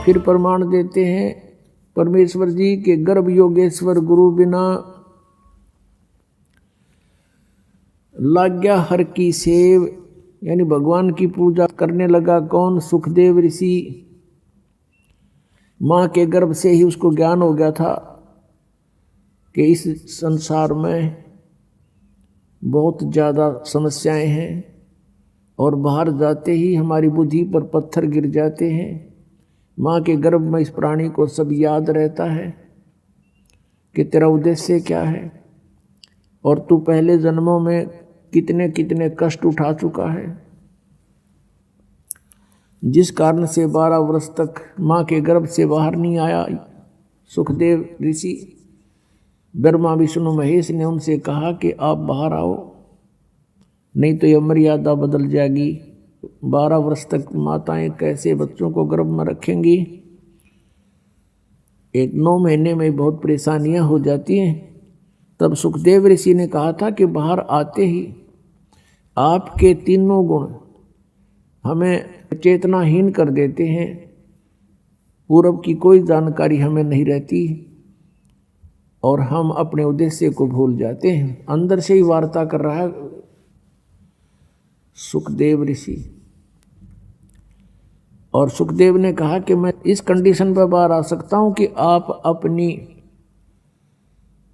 फिर प्रमाण देते हैं परमेश्वर जी के गर्भ योगेश्वर गुरु बिना लाग्या हर की सेव, यानी भगवान की पूजा करने लगा कौन? सुखदेव ऋषि। माँ के गर्भ से ही उसको ज्ञान हो गया था कि इस संसार में बहुत ज़्यादा समस्याएं हैं और बाहर जाते ही हमारी बुद्धि पर पत्थर गिर जाते हैं। माँ के गर्भ में इस प्राणी को सब याद रहता है कि तेरा उद्देश्य क्या है और तू पहले जन्मों में कितने कितने कष्ट उठा चुका है, जिस कारण से 12 वर्ष तक माँ के गर्भ से बाहर नहीं आया। सुखदेव ऋषि, ब्रह्मा विष्णु महेश ने उनसे कहा कि आप बाहर आओ, नहीं तो यह मर्यादा बदल जाएगी। 12 वर्ष तक माताएं कैसे बच्चों को गर्भ में रखेंगी? 9 महीने में बहुत परेशानियां हो जाती हैं। तब सुखदेव ऋषि ने कहा था कि बाहर आते ही आपके तीनों गुण हमें चेतनाहीन कर देते हैं, पूर्व की कोई जानकारी हमें नहीं रहती और हम अपने उद्देश्य को भूल जाते हैं। अंदर से ही वार्ता कर रहा है सुखदेव ऋषि। और सुखदेव ने कहा कि मैं इस कंडीशन पर बाहर आ सकता हूं कि आप अपनी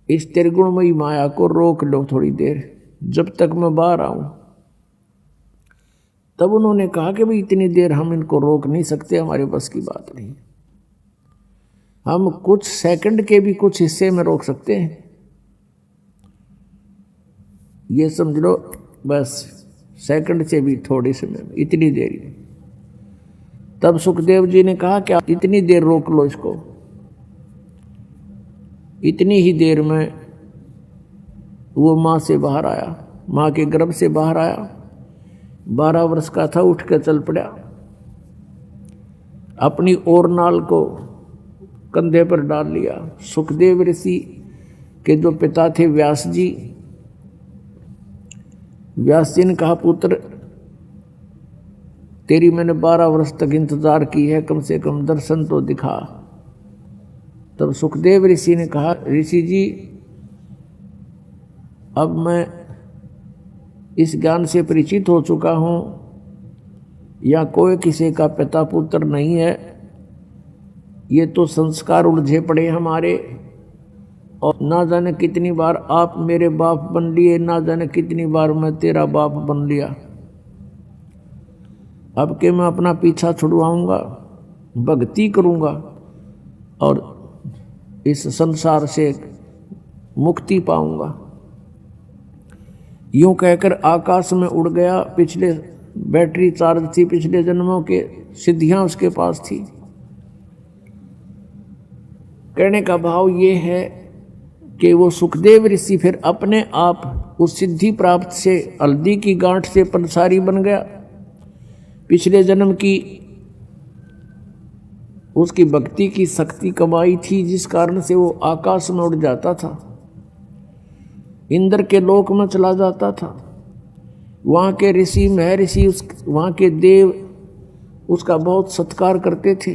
इस त्रिगुणमयी माया को रोक लो थोड़ी देर, जब तक मैं बाहर आऊं। तब उन्होंने कहा कि भाई इतनी देर हम इनको रोक नहीं सकते, हमारे बस की बात नहीं। हम कुछ सेकंड के भी कुछ हिस्से में रोक सकते हैं, ये समझ लो, बस सेकंड से भी थोड़े समय में, इतनी देर ही। तब सुखदेव जी ने कहा कि आप इतनी देर रोक लो इसको। इतनी ही देर में वो माँ से बाहर आया, माँ के गर्भ से बाहर आया। 12 वर्ष का था, उठ कर चल पड़ा। अपनी ओर नाल को कंधे पर डाल लिया। सुखदेव ऋषि के जो पिता थे व्यास जी, व्यास जी ने कहा पुत्र तेरी मैंने 12 वर्ष तक इंतजार की है, कम से कम दर्शन तो दिखा। तब सुखदेव ऋषि ने कहा ऋषि जी अब मैं इस ज्ञान से परिचित हो चुका हूँ, या कोई किसी का पिता पुत्र नहीं है, ये तो संस्कार उलझे पड़े हमारे, और ना जाने कितनी बार आप मेरे बाप बन लिए, ना जाने कितनी बार मैं तेरा बाप बन लिया। अब के मैं अपना पीछा छुड़वाऊंगा, भक्ति करूंगा और इस संसार से मुक्ति पाऊंगा। यूं कहकर आकाश में उड़ गया। पिछले बैटरी चार्ज थी, पिछले जन्मों के सिद्धियां उसके पास थी। कहने का भाव ये है कि वो सुखदेव ऋषि फिर अपने आप उस सिद्धि प्राप्त से, हल्दी की गांठ से पंसारी बन गया। पिछले जन्म की उसकी भक्ति की शक्ति कमाई थी, जिस कारण से वो आकाश में उड़ जाता था, इंद्र के लोक में चला जाता था। वहाँ के ऋषि महर्षि, वहाँ के देव उसका बहुत सत्कार करते थे।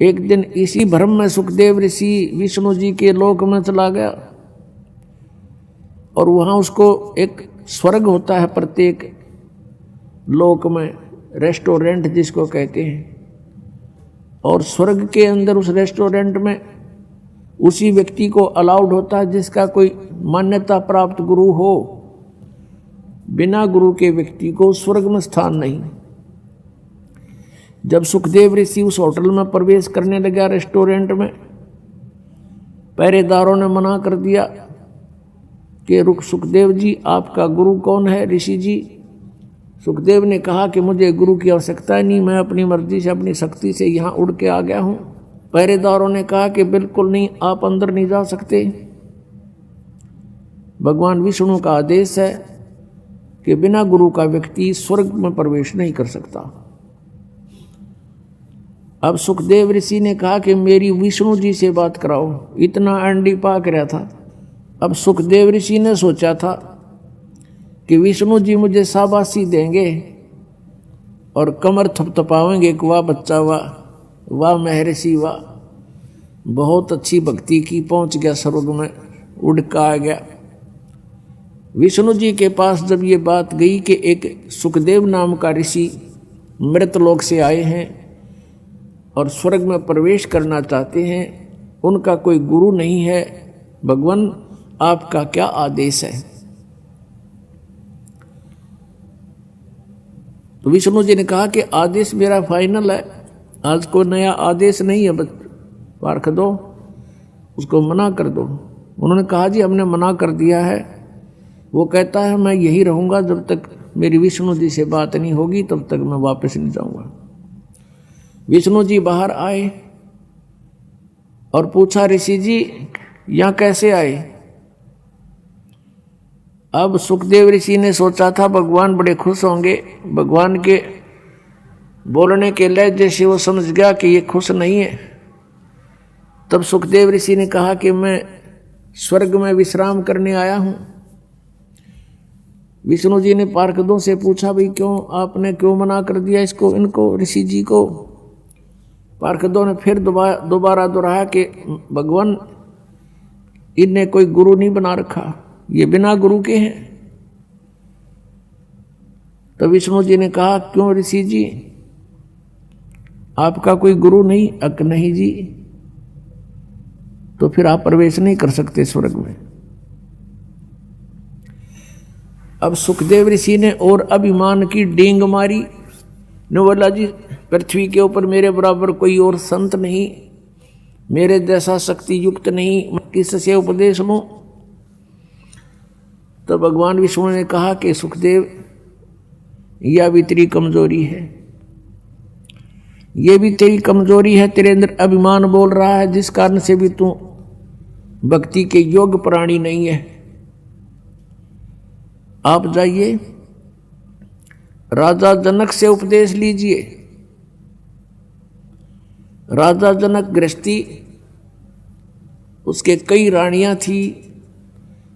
एक दिन इसी भ्रम में सुखदेव ऋषि विष्णु जी के लोक में चला गया और वहाँ उसको एक स्वर्ग होता है प्रत्येक लोक में, रेस्टोरेंट जिसको कहते हैं, और स्वर्ग के अंदर उस रेस्टोरेंट में उसी व्यक्ति को अलाउड होता है जिसका कोई मान्यता प्राप्त गुरु हो। बिना गुरु के व्यक्ति को स्वर्ग में स्थान नहीं। जब सुखदेव ऋषि उस होटल में प्रवेश करने लगा रेस्टोरेंट में, पहरेदारों ने मना कर दिया कि रुक सुखदेव जी, आपका गुरु कौन है? ऋषि जी। सुखदेव ने कहा कि मुझे गुरु की आवश्यकता नहीं, मैं अपनी मर्जी से, अपनी शक्ति से यहाँ उड़ के आ गया हूँ। पहरेदारों ने कहा कि बिल्कुल नहीं, आप अंदर नहीं जा सकते। भगवान विष्णु का आदेश है कि बिना गुरु का व्यक्ति स्वर्ग में प्रवेश नहीं कर सकता। अब सुखदेव ऋषि ने कहा कि मेरी विष्णु जी से बात कराओ। इतना अंडी पाक रहा था। अब सुखदेव ऋषि ने सोचा था कि विष्णु जी मुझे शाबाशी देंगे और कमर थपथपावेंगे कि वाह बच्चा वाह, वाह महर्षि वाह, बहुत अच्छी भक्ति की, पहुंच गया स्वर्ग में, उड़ का आ गया। विष्णु जी के पास जब ये बात गई कि एक सुखदेव नाम का ऋषि मृतलोक से आए हैं और स्वर्ग में प्रवेश करना चाहते हैं, उनका कोई गुरु नहीं है, भगवान आपका क्या आदेश है? तो विष्णु जी ने कहा कि आदेश मेरा फाइनल है, आज को नया आदेश नहीं है, बस पार्ख दो, उसको मना कर दो। उन्होंने कहा जी हमने मना कर दिया है। वो कहता है मैं यही रहूँगा जब तक मेरी विष्णु जी से बात नहीं होगी, तब तक मैं वापस नहीं जाऊँगा। विष्णु जी बाहर आए और पूछा ऋषि जी यहाँ कैसे आए? अब सुखदेव ऋषि ने सोचा था भगवान बड़े खुश होंगे, भगवान के बोलने के लहजे से वो समझ गया कि ये खुश नहीं है। तब सुखदेव ऋषि ने कहा कि मैं स्वर्ग में विश्राम करने आया हूं। विष्णु जी ने पार्षदों से पूछा भाई क्यों, आपने क्यों मना कर दिया इसको, इनको, ऋषि जी को? पार्षदों ने फिर दोबारा दोहराया कि भगवान इनने कोई गुरु नहीं बना रखा, ये बिना गुरु के हैं। तो विष्णु जी ने कहा क्यों ऋषि जी, आपका कोई गुरु नहीं? अक नहीं जी, तो फिर आप प्रवेश नहीं कर सकते स्वर्ग में। अब सुखदेव ऋषि ने और अभिमान की डींग मारी, ने बोला जी पृथ्वी के ऊपर मेरे बराबर कोई और संत नहीं, मेरे जैसा शक्ति युक्त नहीं, मैं किससे उपदेश लूं? तो भगवान विष्णु ने कहा कि सुखदेव यह भी तेरी कमजोरी है, ये भी तेरी कमजोरी है, तेरे अंदर अभिमान बोल रहा है, जिस कारण से भी तू भक्ति के योग्य प्राणी नहीं है। आप जाइए राजा जनक से उपदेश लीजिए। राजा जनक गृहस्थी, उसके कई रानियां थी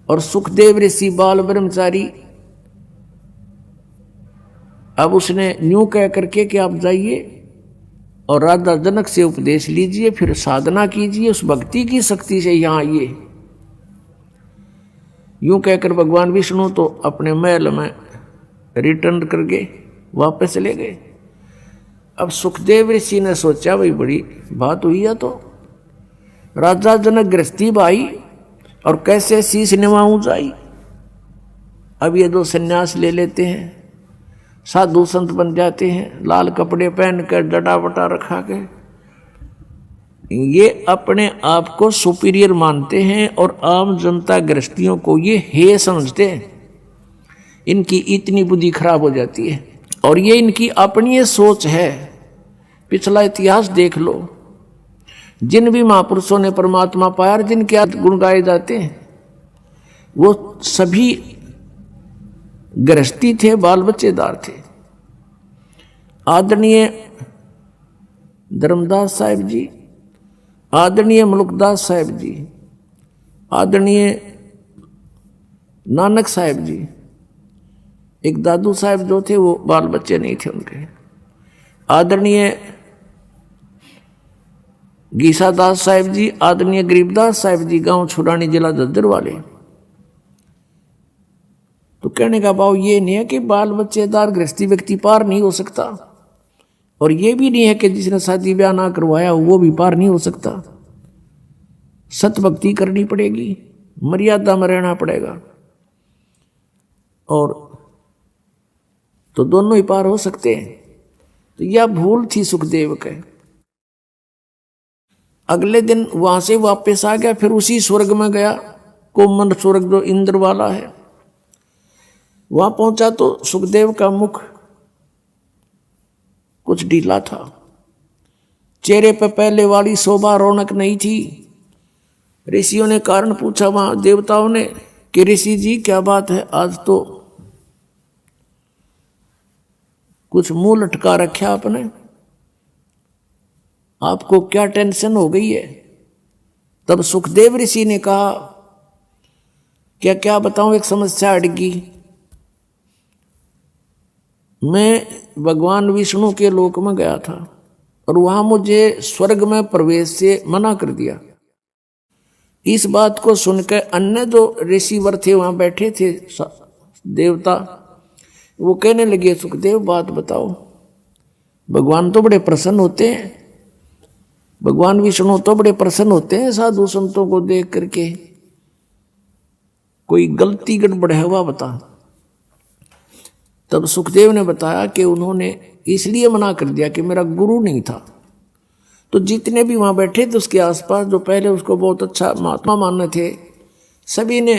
और सुखदेव ऋषि बाल ब्रह्मचारी। अब उसने न्यू कह करके कि आप जाइए और राजा जनक से उपदेश लीजिए, फिर साधना कीजिए, उस भक्ति की शक्ति से यहां आइए। यूं कहकर भगवान विष्णु तो अपने महल में रिटर्न करके वापस चले गए। अब सुखदेव ऋषि ने सोचा भाई बड़ी बात हुई है, तो राजा जनक गृहस्थी भाई और कैसे शीश निभाऊं जाई। अब ये दो सन्यास ले लेते हैं, साधु संत बन जाते हैं, लाल कपड़े पहनकर डटा बटा रखा के, ये अपने आप को सुपीरियर मानते हैं और आम जनता गृहस्थियों को ये हे समझते हैं। इनकी इतनी बुद्धि खराब हो जाती है और ये इनकी अपनी सोच है। पिछला इतिहास देख लो, जिन भी महापुरुषों ने परमात्मा पाया, जिनके गुण गाए जाते हैं, वो सभी गृहस्थी थे, बाल बच्चेदार थे। आदरणीय धर्मदास साहिब जी, आदरणीय मुल्कदास साहिब जी, आदरणीय नानक साहिब जी, एक दादू साहिब जो थे वो बाल बच्चे नहीं थे उनके। आदरणीय गीसादास साहिब जी, आदरणीय गरीबदास साहिब जी, गांव छुड़ानी, जिला झज्जर वाले। तो कहने का भाव ये नहीं है कि बाल बच्चेदार गृहस्थी व्यक्ति पार नहीं हो सकता, और ये भी नहीं है कि जिसने शादी ब्याह ना करवाया वो भी पार नहीं हो सकता। सत भक्ति करनी पड़ेगी, मर्यादा में रहना पड़ेगा, और तो दोनों ही पार हो सकते हैं। तो यह भूल थी सुखदेव के। अगले दिन वहां से वापस आ गया, फिर उसी स्वर्ग में गया, कोमन स्वर्ग जो इंद्र वाला है। वहां पहुंचा तो सुखदेव का मुख कुछ ढीला था, चेहरे पर पहले वाली शोभा रौनक नहीं थी। ऋषियों ने कारण पूछा वहां देवताओं ने कि ऋषि जी क्या बात है, आज तो कुछ मुंह लटका रखा आपने, आपको क्या टेंशन हो गई है? तब सुखदेव ऋषि ने कहा क्या क्या बताऊं, एक समस्या अड़गी। मैं भगवान विष्णु के लोक में गया था और वहां मुझे स्वर्ग में प्रवेश से मना कर दिया। इस बात को सुनकर अन्य जो ऋषिवर थे वहां बैठे थे देवता, वो कहने लगे सुखदेव बात बताओ, भगवान तो बड़े प्रसन्न होते हैं, भगवान विष्णु तो बड़े प्रसन्न होते हैं साधु संतों को देख करके, कोई गलती गड़बड़ है वह बता। तब सुखदेव ने बताया कि उन्होंने इसलिए मना कर दिया कि मेरा गुरु नहीं था। तो जितने भी वहां बैठे थे उसके आसपास, जो पहले उसको बहुत अच्छा महात्मा मानने थे, सभी ने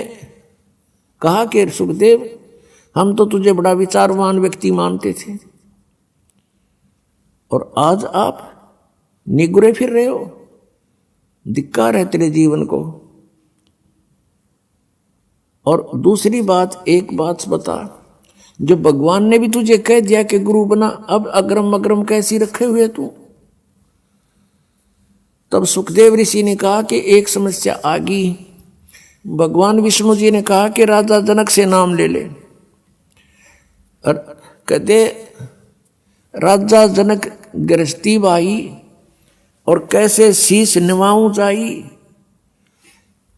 कहा कि सुखदेव हम तो तुझे बड़ा विचारवान व्यक्ति मानते थे और आज आप निगुरे फिर रहे हो, धिक्कार है तेरे जीवन को। और दूसरी बात, एक बात बता, जो भगवान ने भी तुझे कह दिया कि गुरु बना, अब अग्रम अग्रम कैसी रखे हुए तू। तब सुखदेव ऋषि ने कहा कि एक समस्या आ गई। भगवान विष्णु जी ने कहा कि राजा जनक से नाम ले ले, और कहते राजा जनक गृहस्थी भाई और कैसे शीश निवाऊं जाई।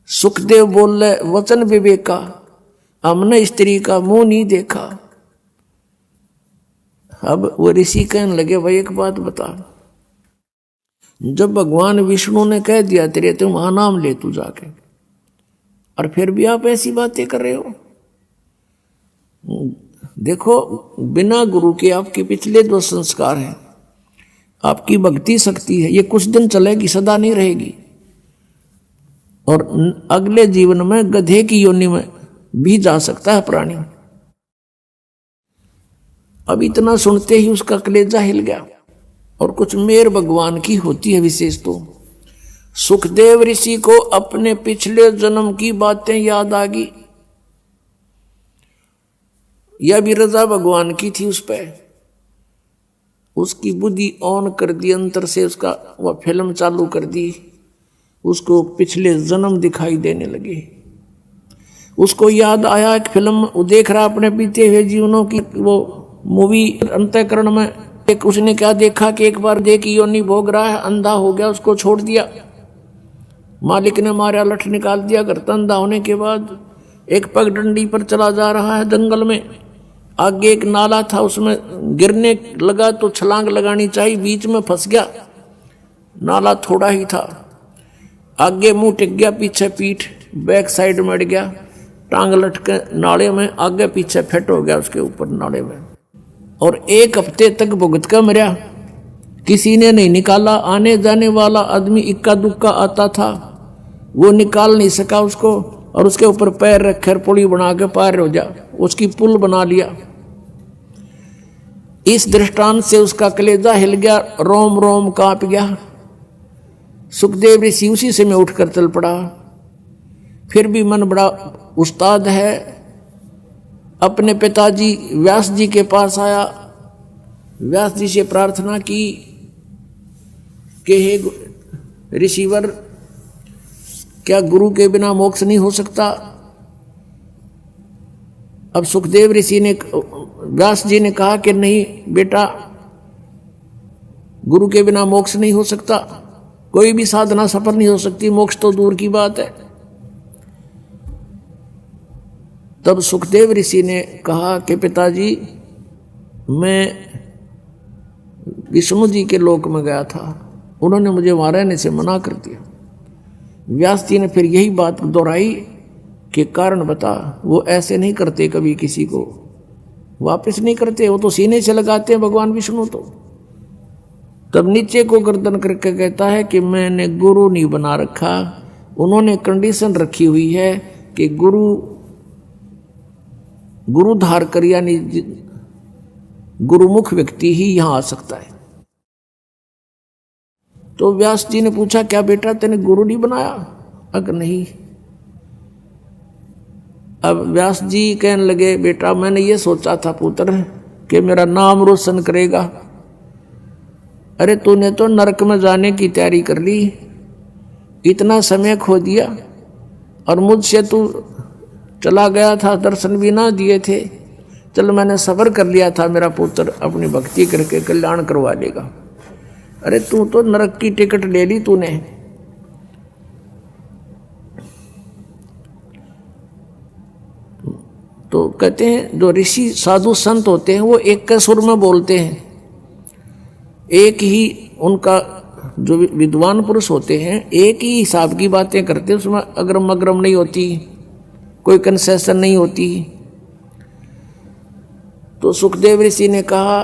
सुखदेव बोले वचन विवेका, हमने स्त्री का मुंह नहीं देखा। अब वो ऋषि कहने लगे भाई एक बात बता, जब भगवान विष्णु ने कह दिया तेरे तुम वहां नाम ले तू जाके, और फिर भी आप ऐसी बातें कर रहे हो। देखो बिना गुरु के आपके पिछले जो संस्कार हैं, आपकी भक्ति शक्ति है, ये कुछ दिन चलेगी, सदा नहीं रहेगी, और अगले जीवन में गधे की योनि में भी जा सकता है प्राणी। अब इतना सुनते ही उसका कलेजा हिल गया। और कुछ मेर भगवान की होती है विशेष। तो सुखदेव ऋषि को अपने पिछले जन्म की बातें याद आ गई। यह भी रजा भगवान की थी उस पर, उसकी बुद्धि ऑन कर दी, अंतर से उसका वह फिल्म चालू कर दी, उसको पिछले जन्म दिखाई देने लगे। उसको याद आया एक फिल्म वो देख रहा अपने बीते हुए जीवनों की, वो मूवी अंतःकरण में एक उसने क्या देखा कि एक बार देह की योनि भोग रहा है, अंधा हो गया, उसको छोड़ दिया, मालिक ने मारा, लठ निकाल दिया। घर अंधा होने के बाद एक पगडंडी पर चला जा रहा है जंगल में, आगे एक नाला था, उसमें गिरने लगा तो छलांग लगानी चाहिए, बीच में फंस गया, नाला थोड़ा ही था, आगे मुंह टिक गया, पीछे पीठ, बैक साइड मर गया, टांग लटके नाले में, आगे पीछे फेट हो गया उसके ऊपर नाले में, और 1 हफ्ते तक भुगत कर मरा। किसी ने नहीं निकाला। आने जाने वाला आदमी इक्का दुक्का आता था, वो निकाल नहीं सका उसको, और उसके ऊपर पैर रखकर पुली बना के पार हो जा, उसकी पुल बना लिया। इस दृष्टांत से उसका कलेजा हिल गया, रोम रोम कांप गया। सुखदेव ऋषि उसी से में उठकर चल पड़ा। फिर भी मन बड़ा उस्ताद है, अपने पिताजी व्यास जी के पास आया, व्यास जी से प्रार्थना की कि हे ऋषिवर, क्या गुरु के बिना मोक्ष नहीं हो सकता। अब सुखदेव ऋषि ने, व्यास जी ने कहा कि नहीं बेटा, गुरु के बिना मोक्ष नहीं हो सकता, कोई भी साधना सफल नहीं हो सकती, मोक्ष तो दूर की बात है। तब सुखदेव ऋषि ने कहा कि पिताजी, मैं विष्णु जी के लोक में गया था, उन्होंने मुझे वहां रहने से मना कर दिया। व्यास जी ने फिर यही बात दोहराई कि कारण बता। वो ऐसे नहीं करते, कभी किसी को वापस नहीं करते, वो तो सीने से लगाते हैं भगवान विष्णु। तो तब नीचे को गर्दन करके कहता है कि मैंने गुरु नहीं बना रखा, उन्होंने कंडीशन रखी हुई है कि गुरु धार कर, यानी गुरुमुख व्यक्ति ही यहां आ सकता है। तो व्यास जी ने पूछा, क्या बेटा तेने गुरु नहीं बनाया? अगर नहीं। अब व्यास जी कहने लगे, बेटा मैंने ये सोचा था पुत्र कि मेरा नाम रोशन करेगा। अरे तूने तो नरक में जाने की तैयारी कर ली, इतना समय खो दिया, और मुझसे तू चला गया था, दर्शन भी ना दिए थे। चल मैंने सब्र कर लिया था, मेरा पुत्र अपनी भक्ति करके कल्याण करवा लेगा। अरे तू तो नरक की टिकट ले ली तूने। तो कहते हैं जो ऋषि साधु संत होते हैं वो एक के सुर में बोलते हैं, एक ही उनका जो विद्वान पुरुष होते हैं एक ही हिसाब की बातें करते हैं, उसमें अग्रम अग्रम नहीं होती, कोई कंसेशन नहीं होती। तो सुखदेव ऋषि ने कहा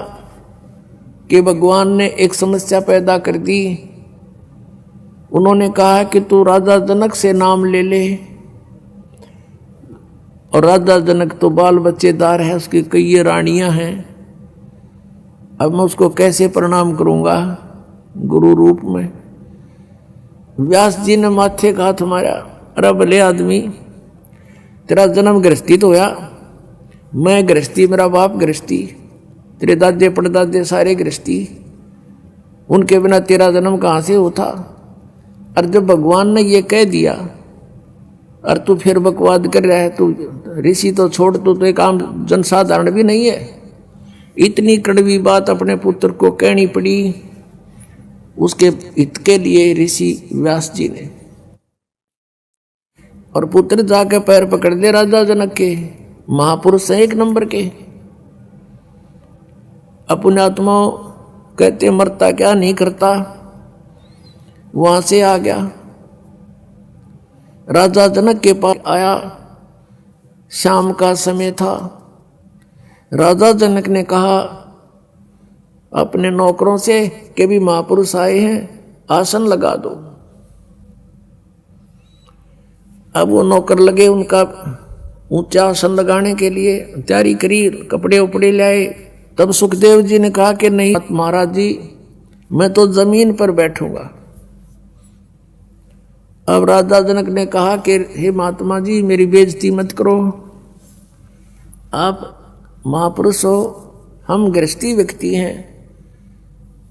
कि भगवान ने एक समस्या पैदा कर दी। उन्होंने कहा कि तू राजा जनक से नाम ले ले, और राजा जनक तो बाल बच्चेदार है, उसकी कई रानियां हैं। अब मैं उसको कैसे प्रणाम करूंगा गुरु रूप में। व्यास जी ने माथे का हाथ मारा, अरे भले आदमी, तेरा जन्म गृहस्थी तो होया, मैं गृहस्थी, मेरा बाप गृहस्थी, तेरे दादे परदादे सारे गृहस्थी, उनके बिना तेरा जन्म कहाँ से होता। और जब भगवान ने ये कह दिया और तू फिर बकवाद कर रहा है, तू ऋषि तो छोड़, तू तो एक आम जनसाधारण भी नहीं है। इतनी कड़वी बात अपने पुत्र को कहनी पड़ी उसके हित के लिए ऋषि व्यास जी ने। और पुत्र जाके पैर पकड़ दे राजा जनक के, महापुरुष हैं एक नंबर के। अपने आत्मा कहते मरता क्या नहीं करता, वहां से आ गया राजा जनक के पास आया। शाम का समय था। राजा जनक ने कहा अपने नौकरों से कि भी महापुरुष आए हैं, आसन लगा दो। अब वो नौकर लगे उनका ऊंचा आसन लगाने के लिए, तैयारी करी, कपड़े उपड़े लाए। तब सुखदेव जी ने कहा कि नहीं महाराज जी, मैं तो जमीन पर बैठूंगा। अब राजा जनक ने कहा कि हे महात्मा जी, मेरी बेइज्जती मत करो, आप महापुरुष हो, हम गृहस्थी व्यक्ति हैं,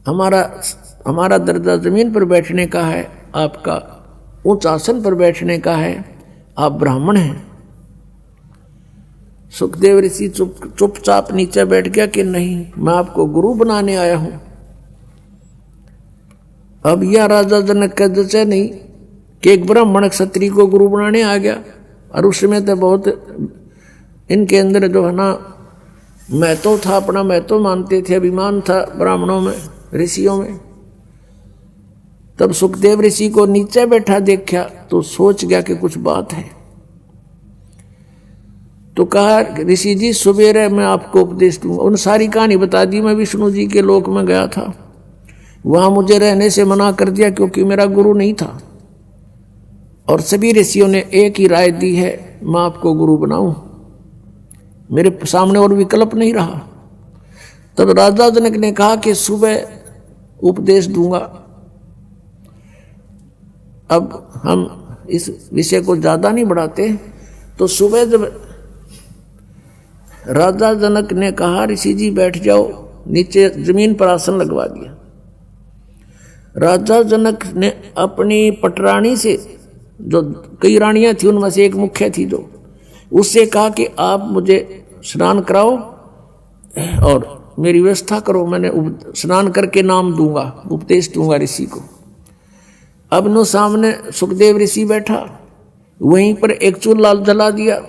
हमारा दर्जा जमीन पर बैठने का है, आपका उच्च आसन पर बैठने का है, आप ब्राह्मण हैं। सुखदेव ऋषि चुपचाप नीचे बैठ गया कि नहीं, मैं आपको गुरु बनाने आया हूं। अब यह राजा जनक का जचा नहीं कि एक ब्राह्मण क्षत्रिय को गुरु बनाने आ गया। और उस समय तो बहुत इनके अंदर जो है ना महत्व था, अपना महत्व मानते थे, अभिमान था ब्राह्मणों में, ऋषियों में। तब सुखदेव ऋषि को नीचे बैठा देखा तो सोच गया कि कुछ बात है। तो कहा ऋषि जी सुबेरे मैं आपको उपदेश दूंगा। उन सारी कहानी बता दी। मैं विष्णु जी के लोक में गया था, वहां मुझे रहने से मना कर दिया क्योंकि मेरा गुरु नहीं था, और सभी ऋषियों ने एक ही राय दी है, मैं आपको गुरु बनाऊं, मेरे सामने और विकल्प नहीं रहा। तब राजा जनक ने कहा कि सुबह उपदेश दूंगा। अब हम इस विषय को ज्यादा नहीं बढ़ाते। तो सुबह जब राजा जनक ने कहा ऋषि जी बैठ जाओ, नीचे जमीन पर आसन लगवा दिया। राजा जनक ने अपनी पटरानी से, जो कई रानियां थी उनमें से एक मुख्य थी, जो उससे कहा कि आप मुझे स्नान कराओ और मेरी व्यवस्था करो, मैंने स्नान करके नाम दूंगा, उपदेश दूंगा ऋषि को। अब नो सामने सुखदेव ऋषि बैठा, वहीं पर एक चूल्हा जला दिया,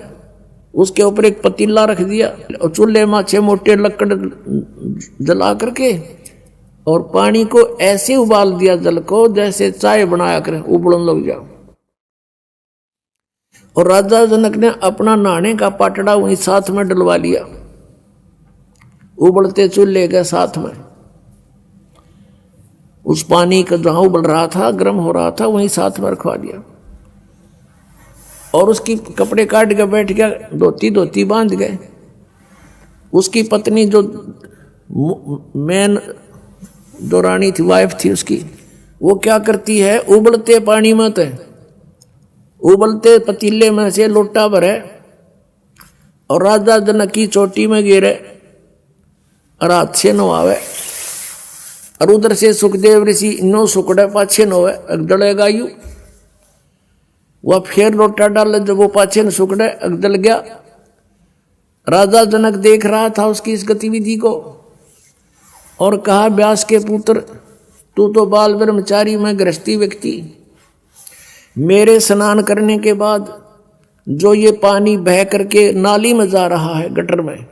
उसके ऊपर एक पतीला रख दिया और चूल्हे में 6 मोटे लकड़ जला करके और पानी को ऐसे उबाल दिया, जल को जैसे चाय बनाया कर उबलने लग जाओ। और राजा जनक ने अपना नहाने का पाटड़ा वहीं साथ में डलवा लिया, उबलते चूल्हे के साथ में। उस पानी का जहां उबल रहा था, गर्म हो रहा था, वहीं साथ में रखवा दिया। और उसकी कपड़े काट के बैठ गया, धोती बांध गए। उसकी पत्नी जो मेन जो रानी थी, वाइफ थी उसकी, वो क्या करती है, उबलते पानी में तो उबलते पतीले में से लोटा भरे और राजा जनक की चोटी में गिरे और हाथ से नवावे। और उधर से सुखदेव ऋषि नो सुकड़े पाछे नोवे, अगदड़ेगा यू। वह फिर लोटा डाल, जब वो पाछे न सुकड़े अगदल गया। राजा जनक देख रहा था उसकी इस गतिविधि को और कहा व्यास के पुत्र तू तो बाल ब्रह्मचारी, मैं गृहस्थी व्यक्ति। मेरे स्नान करने के बाद जो ये पानी बह करके नाली में जा रहा है, गटर में,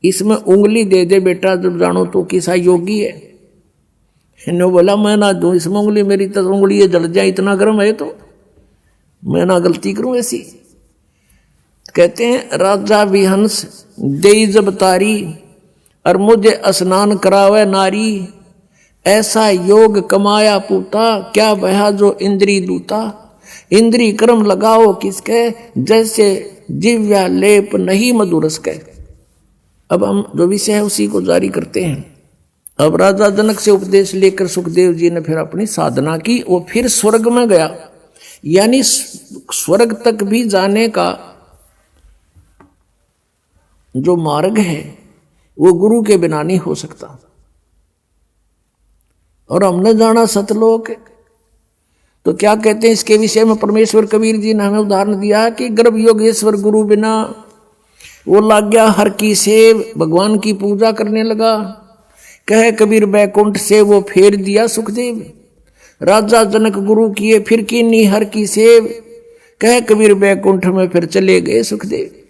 इसमें उंगली दे दे बेटा, जब जानो तो किसा योगी है। इन्होंने बोला मैं ना दूं इसमें उंगली, मेरी तो उंगली ये जल जाए, इतना गर्म है तो मैं ना गलती करूं ऐसी। कहते हैं राजा विहंस दे जब तारी, और मुझे स्नान करावे नारी, ऐसा योग कमाया पूता, क्या बहा जो इंद्री दूता। इंद्री कर्म लगाओ किसके, जैसे जिव्या लेप नहीं मधुरस के। अब हम जो विषय है उसी को जारी करते हैं। अब राजा जनक से उपदेश लेकर सुखदेव जी ने फिर अपनी साधना की, वो फिर स्वर्ग में गया। यानी स्वर्ग तक भी जाने का जो मार्ग है वो गुरु के बिना नहीं हो सकता। और हमने जाना सतलोक, तो क्या कहते हैं इसके विषय में परमेश्वर कबीर जी ने हमें उदाहरण दिया कि गर्भ योगेश्वर गुरु बिना, वो लाग गया हर की सेव, भगवान की पूजा करने लगा। कहे कबीर बैकुंठ से वो फेर दिया सुखदेव, राजा जनक गुरु किए फिर कीनी हर की सेव, कहे कबीर बैकुंठ में फिर चले गए सुखदेव।